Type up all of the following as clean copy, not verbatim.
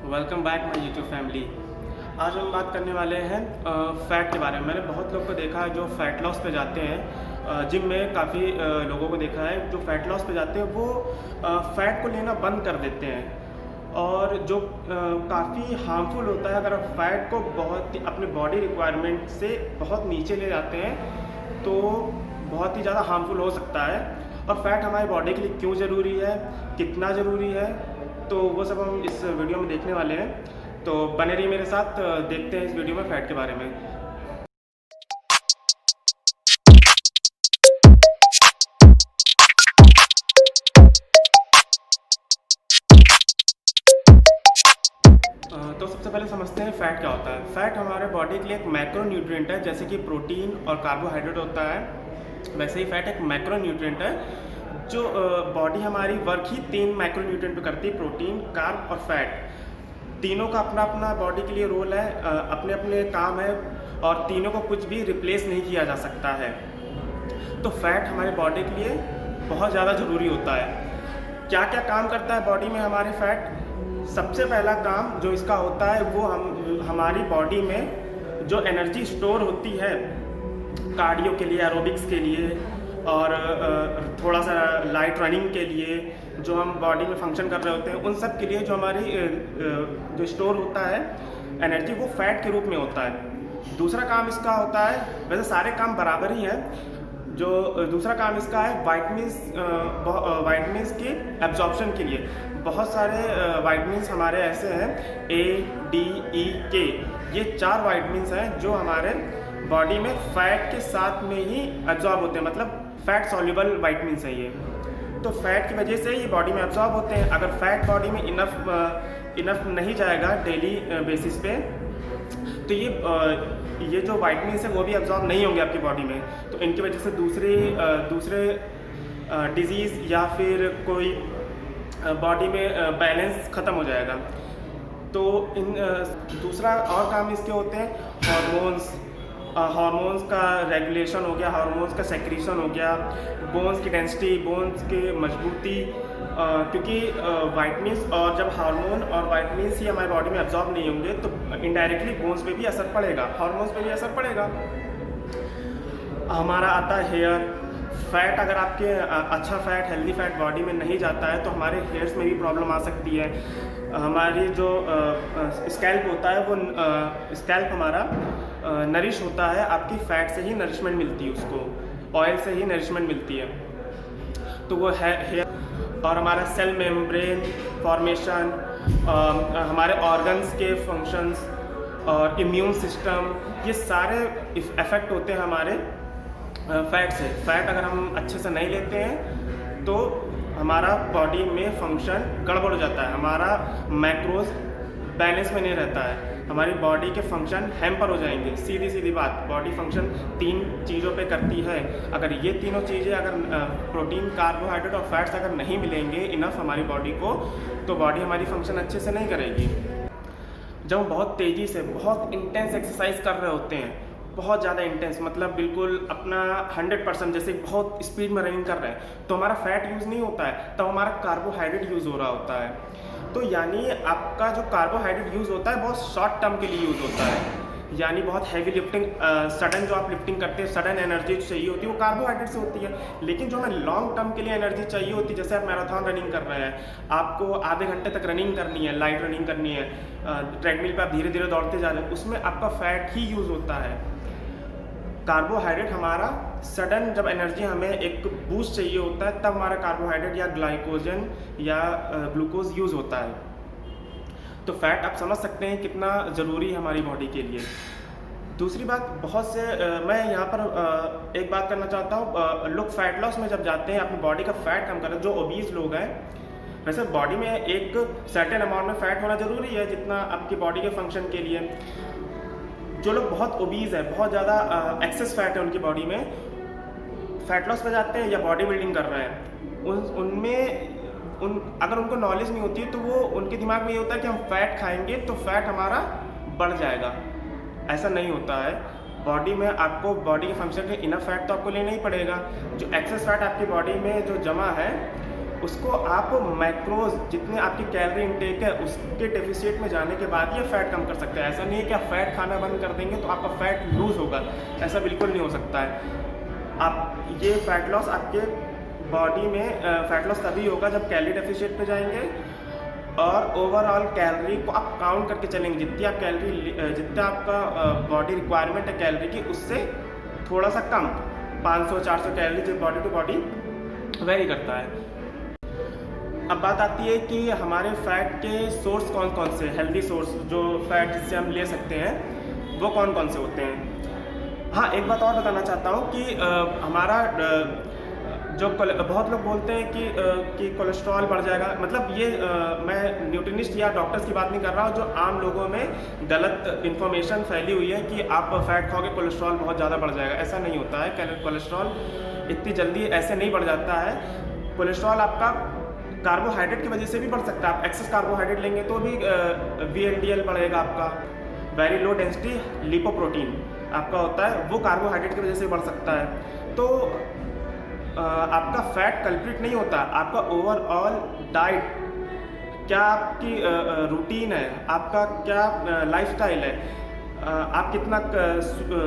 Welcome back my YouTube family. आज हम बात करने वाले हैं फ़ैट के बारे में। मैंने बहुत लोग को देखा है जो फ़ैट लॉस पे जाते हैं। जिम में काफ़ी लोगों को देखा है जो फ़ैट लॉस पे जाते हैं वो फ़ैट को लेना बंद कर देते हैं, और जो काफ़ी हार्मफुल होता है। अगर आप फ़ैट को बहुत अपने बॉडी रिक्वायरमेंट से बहुत नीचे ले जाते हैं तो बहुत ही ज़्यादा हार्मफुल हो सकता है। और फ़ैट हमारी बॉडी के लिए क्यों ज़रूरी है, कितना ज़रूरी है, तो वो सब हम इस वीडियो में देखने वाले हैं। तो बने रहिए मेरे साथ, देखते हैं इस वीडियो में फ़ैट के बारे में। तो सबसे पहले समझते हैं फ़ैट क्या होता है। फ़ैट हमारे बॉडी के लिए एक मैक्रो न्यूट्रिएंट है। जैसे कि प्रोटीन और कार्बोहाइड्रेट होता है, वैसे ही फ़ैट एक मैक्रो न्यूट्रिएंट है। जो बॉडी हमारी वर्क ही 3 मैक्रो न्यूट्रिएंट पे करती है, प्रोटीन, कार्ब और फैट। तीनों का अपना अपना बॉडी के लिए रोल है, अपने अपने काम है, और तीनों को कुछ भी रिप्लेस नहीं किया जा सकता है। तो फैट हमारे बॉडी के लिए बहुत ज़्यादा ज़रूरी होता है। क्या क्या काम करता है बॉडी में हमारे फैट? सबसे पहला काम जो इसका होता है वो हमारी बॉडी में जो एनर्जी स्टोर होती है कार्डियो के लिए, एरोबिक्स के लिए, और थोड़ा सा लाइट रनिंग के लिए, जो हम बॉडी में फंक्शन कर रहे होते हैं, उन सब के लिए जो हमारी जो स्टोर होता है एनर्जी, वो फैट के रूप में होता है। दूसरा काम इसका होता है, वैसे सारे काम बराबर ही हैं, जो दूसरा काम इसका है वाइटमिन्स के एब्जॉर्प्शन के लिए। बहुत सारे वाइटमिन्स हमारे ऐसे हैं, A, D, E, K, ये 4 वाइटमिन्स हैं जो हमारे बॉडी में फैट के साथ में ही एब्जॉर्ब होते हैं, मतलब फैट सॉल्युबल वाइटमिन्स है ये। तो फैट की वजह से ये बॉडी में एब्जॉर्ब होते हैं। अगर फैट बॉडी में इनफ नहीं जाएगा डेली बेसिस पे, तो ये जो वाइटमिन्स है वो भी एब्जॉर्ब नहीं होंगे आपकी बॉडी में। तो इनकी वजह से दूसरे डिजीज़ या फिर कोई बॉडी में बैलेंस ख़त्म हो जाएगा। तो दूसरा और काम इसके होते हैं हार्मोन्स का रेगुलेशन हो गया, हार्मोन्स का सेक्रीशन हो गया, बोन्स की डेंसिटी, बोन्स की मजबूती, क्योंकि वाइटमिन्स और जब हार्मोन और वाइटमिन्स ही हमारी बॉडी में एब्जॉर्ब नहीं होंगे तो इनडायरेक्टली बोन्स पे भी असर पड़ेगा, हार्मोन्स पे भी असर पड़ेगा। हमारा आता है हेयर। फैट अगर आपके अच्छा फैट, हेल्दी फैट बॉडी में नहीं जाता है तो हमारे हेयर्स में भी प्रॉब्लम आ सकती है। हमारी जो स्कैल्प होता है वो स्कैल्प हमारा नरिश होता है, आपकी फ़ैट से ही नरिशमेंट मिलती है, उसको ऑयल से ही नरिशमेंट मिलती है। तो वो है हेयर। और हमारा सेल मेम्ब्रेन फॉर्मेशन, हमारे ऑर्गन्स के फंक्शंस और इम्यून सिस्टम, ये सारे इफ़ेक्ट होते हैं हमारे फैट से। फैट अगर हम अच्छे से नहीं लेते हैं तो हमारा बॉडी में फंक्शन गड़बड़ हो जाता है, हमारा मैक्रोज बैलेंस में नहीं रहता है, हमारी बॉडी के फंक्शन हैम्पर हो जाएंगे। सीधी सीधी बात, बॉडी फंक्शन 3 चीज़ों पे करती है। अगर ये तीनों चीज़ें, अगर प्रोटीन, कार्बोहाइड्रेट और फैट्स अगर नहीं मिलेंगे इनफ हमारी बॉडी को, तो बॉडी हमारी फंक्शन अच्छे से नहीं करेगी। जब हम बहुत तेज़ी से बहुत इंटेंस एक्सरसाइज कर रहे होते हैं, बहुत ज़्यादा इंटेंस, मतलब बिल्कुल अपना 100%, जैसे बहुत स्पीड में रनिंग कर रहे हैं, तो हमारा फैट यूज़ नहीं होता है, तब हमारा कार्बोहाइड्रेट यूज़ हो रहा होता है। तो यानी आपका जो कार्बोहाइड्रेट यूज़ होता है बहुत शॉर्ट टर्म के लिए यूज़ होता है। यानी बहुत हैवी लिफ्टिंग, सडन जो आप लिफ्टिंग करते हैं, सडन एनर्जी चाहिए होती है, वो कार्बोहाइड्रेट से होती है। लेकिन जो हमें लॉन्ग टर्म के लिए एनर्जी चाहिए होती है, जैसे आप मैराथन रनिंग कर रहे हैं, आपको आधे घंटे तक रनिंग करनी है, लाइट रनिंग करनी है, ट्रेडमिल पे आप धीरे धीरे दौड़ते जा रहे हैं, उसमें आपका फैट ही यूज़ होता है। कार्बोहाइड्रेट हमारा सडन, जब एनर्जी हमें एक बूस्ट चाहिए होता है, तब हमारा कार्बोहाइड्रेट या ग्लाइकोजन या ग्लूकोज यूज़ होता है। तो फैट आप समझ सकते हैं कितना ज़रूरी है हमारी बॉडी के लिए। दूसरी बात, बहुत से मैं यहाँ पर एक बात करना चाहता हूँ। लोग फैट लॉस में जब जाते हैं, अपनी बॉडी का फैट कम करें, जो ओबीज लोग हैं, वैसे बॉडी में एक सर्टेन अमाउंट में फ़ैट होना ज़रूरी है जितना आपकी बॉडी के फंक्शन के लिए। जो लोग बहुत ओबीज़ है, बहुत ज़्यादा एक्सेस फैट है उनकी बॉडी में, फैट लॉस में जाते हैं या बॉडी बिल्डिंग कर रहे हैं, अगर उनको नॉलेज नहीं होती है तो वो उनके दिमाग में ये होता है कि हम फैट खाएंगे तो फैट हमारा बढ़ जाएगा। ऐसा नहीं होता है। बॉडी में आपको बॉडी के फंक्शन के इनफ फैट तो आपको लेना ही पड़ेगा। जो एक्सेस फैट आपकी बॉडी में जो जमा है उसको आप मैक्रोज जितने आपकी कैलोरी इंटेक है उसके डेफिसिट में जाने के बाद ये फ़ैट कम कर सकते हैं। ऐसा नहीं है कि आप फ़ैट खाना बंद कर देंगे तो आपका फ़ैट लूज़ होगा, ऐसा बिल्कुल नहीं हो सकता है। आप ये फ़ैट लॉस आपके बॉडी में फ़ैट लॉस तभी होगा जब कैलोरी डेफिसिट पे जाएंगे और ओवरऑल कैलोरी को आप काउंट करके चलेंगे। जितनी आप कैलोरी जितना आपका बॉडी रिक्वायरमेंट है कैलोरी की उससे थोड़ा सा कम 500-400 कैलोरी जो बॉडी टू बॉडी वेरी करता है। अब बात आती है कि हमारे फ़ैट के सोर्स कौन कौन से, हेल्दी सोर्स जो फ़ैट जिससे हम ले सकते हैं वो कौन कौन से होते हैं। हाँ, एक बात और बताना चाहता हूँ कि हमारा जो बहुत लोग बोलते हैं कि कोलेस्ट्रॉल बढ़ जाएगा, मतलब ये मैं न्यूट्रिनिस्ट या डॉक्टर्स की बात नहीं कर रहा हूँ। जो आम लोगों में गलत इन्फॉर्मेशन फैली हुई है कि आप फ़ैट खाओगे कोलेस्ट्रॉल बहुत ज़्यादा बढ़ जाएगा, ऐसा नहीं होता है। कोलेस्ट्रॉल इतनी जल्दी ऐसे नहीं बढ़ जाता है। कोलेस्ट्रॉल आपका कार्बोहाइड्रेट की वजह से भी बढ़ सकता है। आप एक्सेस कार्बोहाइड्रेट लेंगे तो भी VLDL बढ़ेगा आपका, वेरी लो डेंसिटी लिपोप्रोटीन आपका होता है, वो कार्बोहाइड्रेट की वजह से बढ़ सकता है। तो आपका फैट कल्प्रिट नहीं होता, आपका ओवरऑल डाइट क्या, आपकी रूटीन है, आपका क्या लाइफस्टाइल है, आप कितना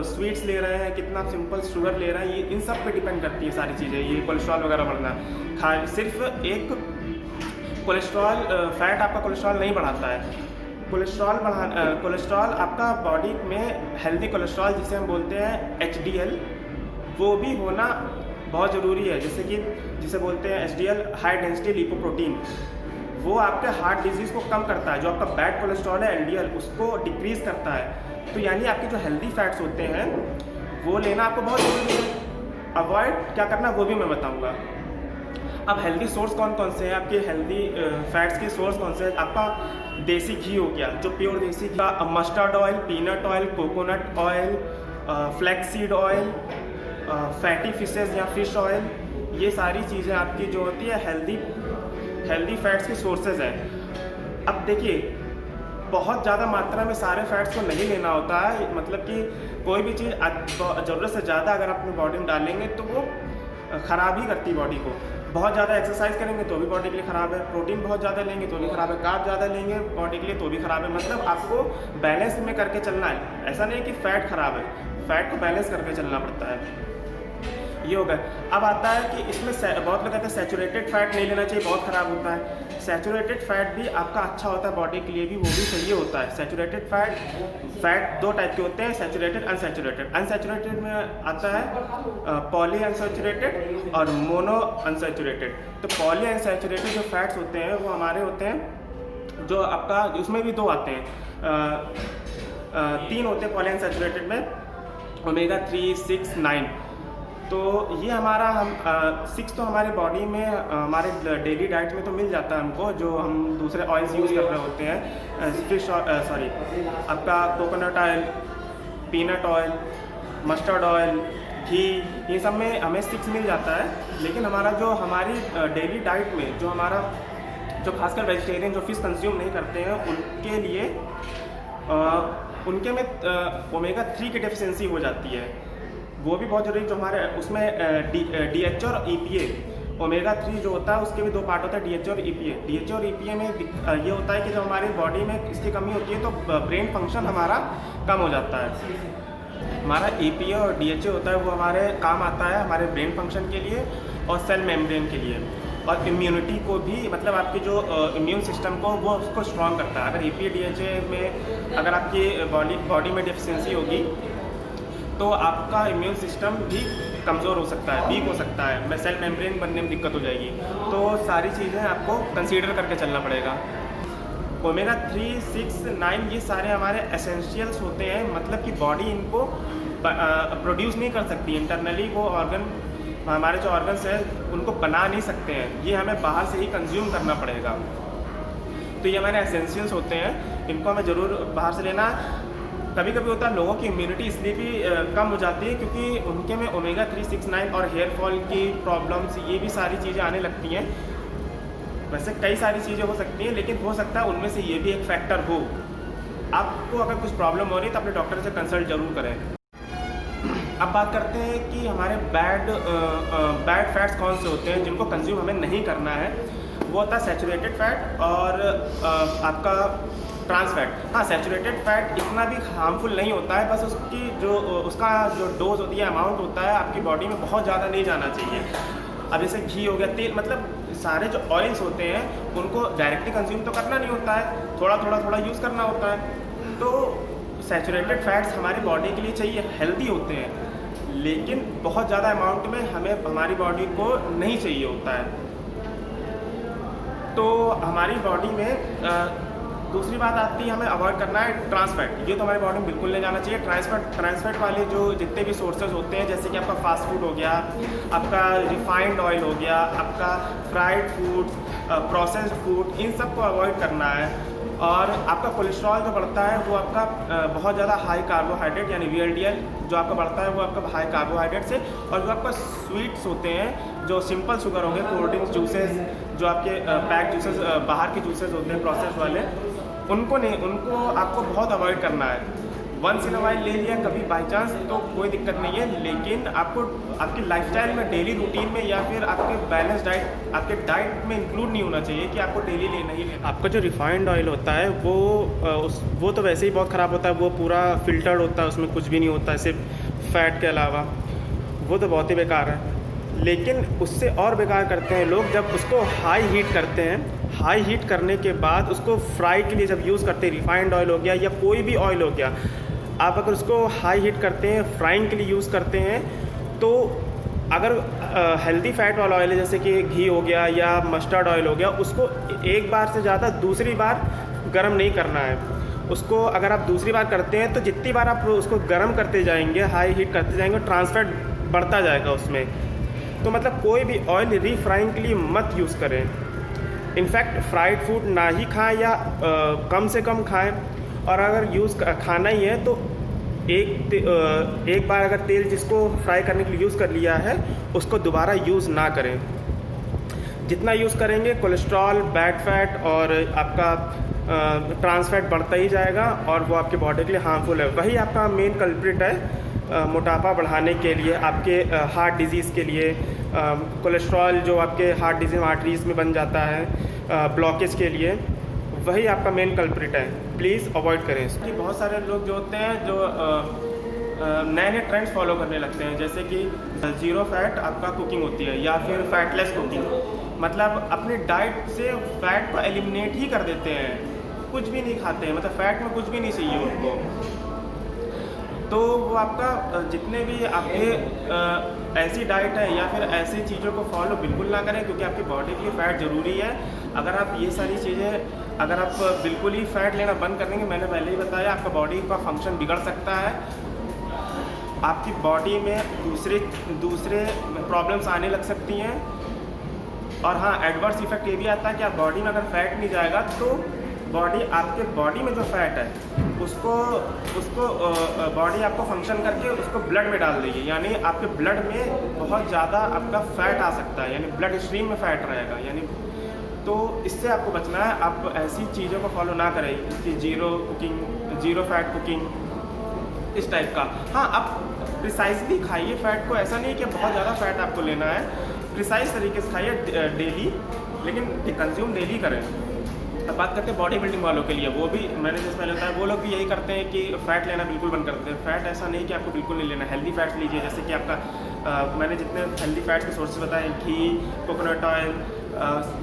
स्वीट्स ले रहे हैं, कितना सिंपल शुगर ले रहे हैं, ये इन सब पे डिपेंड करती है सारी चीज़ें। ये कोलेस्ट्रॉल वगैरह बढ़ना सिर्फ एक कोलेस्ट्रॉल फैट आपका कोलेस्ट्रॉल नहीं बढ़ाता है। कोलेस्ट्रॉल आपका बॉडी में हेल्दी कोलेस्ट्रॉल जिसे हम बोलते हैं HDL वो भी होना बहुत ज़रूरी है। जैसे कि जिसे बोलते हैं HDL हाई डेंसिटी लिपोप्रोटीन, वो आपके हार्ट डिजीज़ को कम करता है। जो आपका बैड कोलेस्ट्रॉल है LDL उसको डिक्रीज़ करता है। तो यानी आपके जो हेल्दी फैट्स होते हैं वो लेना आपको बहुत ज़रूरी है। अवॉइड क्या करना वो भी मैं बताऊँगा। अब हेल्दी सोर्स कौन कौन से हैं, आपके हेल्दी फैट्स के सोर्स कौन से हैं। आपका देसी घी हो गया, जो pure desi ghee, mustard oil, peanut oil, coconut oil, flaxseed oil, fatty fishes या फिश ऑयल, ये सारी चीज़ें आपकी जो होती है हेल्दी फैट्स की सोर्सेज हैं। अब देखिए बहुत ज़्यादा मात्रा में सारे फैट्स को नहीं लेना होता है, मतलब कि कोई भी चीज़ ज़रूरत से ज़्यादा अगर अपनी बॉडी में डालेंगे तो वो ख़राब ही करती है बॉडी को। बहुत ज़्यादा एक्सरसाइज करेंगे तो भी बॉडी के लिए ख़राब है, प्रोटीन बहुत ज़्यादा लेंगे तो भी ख़राब है, कार्ब ज़्यादा लेंगे बॉडी के लिए तो भी ख़राब है। मतलब आपको बैलेंस में करके चलना है। ऐसा नहीं कि फ़ैट ख़राब है, फ़ैट को बैलेंस करके चलना पड़ता है। ये हो गया। अब आता है कि इसमें बहुत लोग कहते हैं सैचुरेटेड फैट नहीं लेना चाहिए, बहुत ख़राब होता है। सैचुरेटेड फैट भी आपका अच्छा होता है बॉडी के लिए भी, वो भी सही होता है। सैचुरेटेड फैट दो टाइप के होते हैं, सैचुरेटेड अनसैचुरेटेड। अनसैचुरेटेड में आता है पॉली अनसैचुरेटेड और मोनो अनसैचुरेटेड। तो पॉली अनसैचुरेटेड जो फैट्स होते हैं वो हमारे होते हैं, जो आपका उसमें भी दो आते हैं, 3 होते हैं पॉली अनसैचुरेटेड में, ओमेगा 3, 6, 9। तो ये हमारा 6 तो हमारे बॉडी में हमारे डेली डाइट में तो मिल जाता है हमको, जो हम दूसरे ऑयल्स यूज़ कर रहे होते हैं। आपका coconut oil, peanut oil, mustard oil, ghee, ये सब में हमें 6 मिल जाता है। लेकिन हमारा जो हमारी डेली डाइट में जो हमारा जो खासकर वेजिटेरियन जो फिश कंज्यूम नहीं करते हैं उनके लिए उनके में ओमेगा 3 की डेफिशिएंसी हो जाती है। वो भी बहुत ज़रूरी, जो हमारे उसमें DHA और EPA, ओमेगा 3 जो होता है उसके भी 2 पार्ट होता है, DHA और EPA। DHA और EPA में ये होता है कि जब हमारी बॉडी में इसकी कमी होती है तो ब्रेन फंक्शन हमारा कम हो जाता है। हमारा EPA और DHA होता है वो हमारे काम आता है हमारे ब्रेन फंक्शन के लिए और सेल मेम्ब्रेन के लिए, और इम्यूनिटी को भी, मतलब आपकी जो इम्यून सिस्टम को वो उसको स्ट्रॉन्ग करता है। अगर EPA DHA में अगर आपकी बॉडी में डेफिशिएंसी होगी तो आपका इम्यून सिस्टम भी कमज़ोर हो सकता है, वीक हो सकता है, सेल मेम्ब्रेन बनने में दिक्कत हो जाएगी। तो सारी चीज़ें आपको कंसीडर करके चलना पड़ेगा। ओमेगा 3, 6, 9 ये सारे हमारे एसेंशियल्स होते हैं, मतलब कि बॉडी इनको प्रोड्यूस नहीं कर सकती इंटरनली। वो हमारे जो ऑर्गन्स हैं उनको बना नहीं सकते हैं, ये हमें बाहर से ही कंज्यूम करना पड़ेगा। तो ये हमारे एसेंशियल्स होते हैं, इनको हमें ज़रूर बाहर से लेना। कभी कभी होता है लोगों की इम्यूनिटी इसलिए भी कम हो जाती है क्योंकि उनके में ओमेगा 3, 6, 9 और हेयर फॉल की प्रॉब्लम्स ये भी सारी चीज़ें आने लगती हैं। वैसे कई सारी चीज़ें हो सकती हैं, लेकिन हो सकता है उनमें से ये भी एक फैक्टर हो। आपको अगर कुछ प्रॉब्लम हो रही है तो अपने डॉक्टर से कंसल्ट जरूर करें। अब बात करते हैं कि हमारे बैड फैट्स कौन से होते हैं जिनको कंज्यूम हमें नहीं करना है। वो होता है सैचुरेटेड फैट और आपका ट्रांस फैट। हाँ, सैचुरेटेड फैट इतना भी हार्मफुल नहीं होता है, बस उसका जो डोज होती है, अमाउंट होता है, आपकी बॉडी में बहुत ज़्यादा नहीं जाना चाहिए। अब जैसे घी हो गया, तेल, मतलब सारे जो ऑयल्स होते हैं उनको डायरेक्टली कंज्यूम तो करना नहीं होता है, थोड़ा यूज़ करना होता है। तो सैचुरेटेड फैट्स हमारी बॉडी के लिए चाहिए, हेल्दी होते हैं, लेकिन बहुत ज़्यादा अमाउंट में हमें हमारी बॉडी को नहीं चाहिए होता है। तो हमारी बॉडी में दूसरी बात आती है, हमें अवॉइड करना है ट्रांस फैट। ये तो हमारी बॉडी में बिल्कुल नहीं जाना चाहिए। ट्रांस फैट वाले जो जितने भी सोर्सेज होते हैं, जैसे कि आपका फास्ट फूड हो गया, आपका रिफाइंड ऑयल हो गया, आपका फ्राइड फूड, प्रोसेस्ड फूड, इन सब को अवॉइड करना है। और आपका कोलेस्ट्रॉल जो बढ़ता है वो आपका बहुत ज़्यादा हाई कार्बोहाइड्रेट यानी VLDL जो आपका बढ़ता है वो आपका हाई कार्बोहाइड्रेट से, और जो आपका स्वीट्स होते हैं, जो सिंपल शुगर हो गए, कोल्ड ड्रिंक्स, जूसेस, जो आपके पैक जूसेस, बाहर के जूसेस होते हैं प्रोसेस वाले, उनको आपको बहुत अवॉइड करना है। वंस इन अ वाइल ले लिया कभी बाई चांस तो कोई दिक्कत नहीं है, लेकिन आपको आपकी लाइफस्टाइल में, डेली रूटीन में, या फिर आपके बैलेंस डाइट, आपके डाइट में इंक्लूड नहीं होना चाहिए कि आपको डेली लेना ही लेना। आपका जो रिफाइंड ऑयल होता है वो तो वैसे ही बहुत ख़राब होता है, वो पूरा फिल्टर्ड होता है, उसमें कुछ भी नहीं होता है सिर्फ फैट के अलावा, वो तो बहुत ही बेकार है। लेकिन उससे और बेकार करते हैं लोग जब उसको हाई हीट करते हैं। हाई हीट करने के बाद उसको फ्राई के लिए जब यूज़ करते हैं, रिफाइंड ऑयल हो गया या कोई भी ऑयल हो गया, आप अगर उसको हाई हीट करते हैं, फ्राइंग के लिए यूज़ करते हैं, तो अगर हेल्दी फैट वाला ऑयल है जैसे कि घी हो गया या मस्टर्ड ऑयल हो गया, उसको एक बार से ज़्यादा दूसरी बार गर्म नहीं करना है। उसको अगर आप दूसरी बार करते हैं तो जितनी बार आप उसको गर्म करते जाएंगे, हाई हीट करते जाएंगे, ट्रांस फैट बढ़ता जाएगा उसमें। तो मतलब कोई भी ऑयल रीफ्राइंग के लिए मत यूज़ करें। इनफैक्ट फ्राइड फूड ना ही खाएं या कम से कम खाएं, और अगर खाना ही है तो एक बार अगर तेल जिसको फ्राई करने के लिए यूज़ कर लिया है उसको दोबारा यूज़ ना करें। जितना यूज़ करेंगे कोलेस्ट्रॉल, बैड फैट और आपका ट्रांस फैट बढ़ता ही जाएगा, और वो आपके बॉडी के लिए हार्मफुल है। वही आपका मेन कल्प्रिट है मोटापा बढ़ाने के लिए, आपके हार्ट डिजीज़ के लिए, कोलेस्ट्रॉल जो आपके हार्ट डिजीज़ आर्टरीज में बन जाता है, ब्लॉकेज के लिए, वही आपका मेन कल्प्रिट है। प्लीज़ अवॉइड करें इसको। बहुत सारे लोग जो होते हैं जो नए नए ट्रेंड्स फॉलो करने लगते हैं, जैसे कि ज़ीरो फैट आपका कुकिंग होती है या फिर फैटलेस कुकिंग। मतलब अपनी डाइट से फैट को एलिमिनेट ही कर देते हैं, कुछ भी नहीं खाते हैं, मतलब फ़ैट में कुछ भी नहीं चाहिए उनको। तो वो आपका जितने भी आपके ऐसी डाइट है या फिर ऐसी चीज़ों को फॉलो बिल्कुल ना करें, क्योंकि आपकी बॉडी के लिए फ़ैट ज़रूरी है। अगर आप ये सारी चीज़ें अगर आप बिल्कुल ही फ़ैट लेना बंद कर देंगे, मैंने पहले ही बताया, आपका बॉडी का फंक्शन बिगड़ सकता है, आपकी बॉडी में दूसरे प्रॉब्लम्स आने लग सकती हैं। और हाँ, एडवर्स इफेक्ट ये भी आता है कि आप बॉडी में अगर फैट नहीं जाएगा तो आपके बॉडी में जो फैट है उसको बॉडी आपको फंक्शन करके उसको ब्लड में डाल देगी, यानी आपके ब्लड में बहुत ज़्यादा आपका फैट आ सकता है, यानी ब्लड स्ट्रीम में फैट रहेगा, यानी तो इससे आपको बचना है। आप ऐसी चीज़ों को फॉलो ना करें कि ज़ीरो फैट कुकिंग इस टाइप का। हाँ, आप प्रिसाइजली खाइए फैट को, ऐसा नहीं कि बहुत ज़्यादा फैट आपको लेना है, प्रिसाइज तरीके से खाइए डेली, लेकिन कंज्यूम डेली करें। अब बात करते हैं बॉडी बिल्डिंग वालों के लिए, वो भी मैंने जैसे पहले बताया, वो लोग भी यही करते हैं कि फ़ैट लेना बिल्कुल बंद करते हैं। फ़ैट ऐसा नहीं कि आपको बिल्कुल नहीं लेना, हेल्दी फैट्स लीजिए, जैसे कि आपका मैंने जितने हेल्दी फैट्स के सोर्सेज बताए, घी, कोकोनट ऑयल,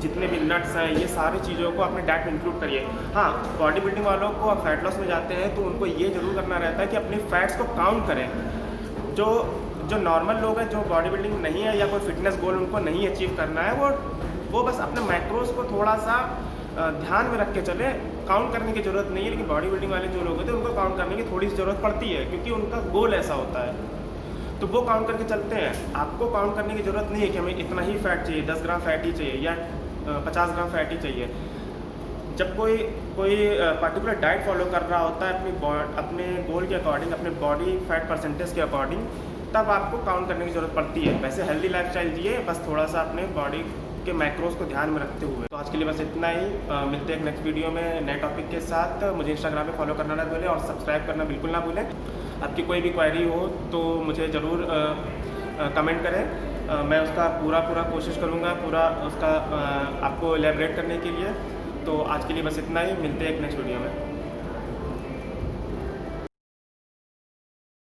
जितने भी नट्स हैं, ये सारी चीज़ों को अपने डाइट में इंक्लूड करिए। हाँ, बॉडी बिल्डिंग वालों को आप फैट लॉस में जाते हैं तो उनको ये ज़रूर करना रहता है कि अपनी फैट्स को काउंट करें। जो नॉर्मल लोग हैं, जो बॉडी बिल्डिंग नहीं है या कोई फिटनेस गोल उनको नहीं अचीव करना है, वो बस अपने मैक्रोस को थोड़ा सा ध्यान में रख के चले, काउंट करने की ज़रूरत नहीं है। लेकिन बॉडी बिल्डिंग वाले जो लोग होते हैं उनको काउंट करने की थोड़ी सी ज़रूरत पड़ती है, क्योंकि उनका गोल ऐसा होता है, तो वो काउंट करके चलते हैं। आपको काउंट करने की ज़रूरत नहीं है कि हमें इतना ही फैट चाहिए, 10 ग्राम फैट ही चाहिए या 50 ग्राम फैट ही चाहिए। जब कोई पर्टिकुलर डाइट फॉलो कर रहा होता है अपने गोल के अकॉर्डिंग, अपने बॉडी फैट परसेंटेज के अकॉर्डिंग, तब आपको काउंट करने की ज़रूरत पड़ती है। वैसे हेल्दी लाइफस्टाइल जिए, बस थोड़ा सा अपने बॉडी के मैक्रोस को ध्यान में रखते हुए। तो आज के लिए बस इतना ही। मिलते हैं एक नेक्स्ट वीडियो में नए टॉपिक के साथ। मुझे इंस्टाग्राम पे फॉलो करना ना भूलें और सब्सक्राइब करना बिल्कुल ना भूलें। आपकी कोई भी क्वेरी हो तो मुझे ज़रूर कमेंट करें। मैं उसका पूरा कोशिश करूँगा, पूरा उसका आपको एलैबोरेट करने के लिए। तो आज के लिए बस इतना ही, मिलते हैं एक नेक्स्ट वीडियो में।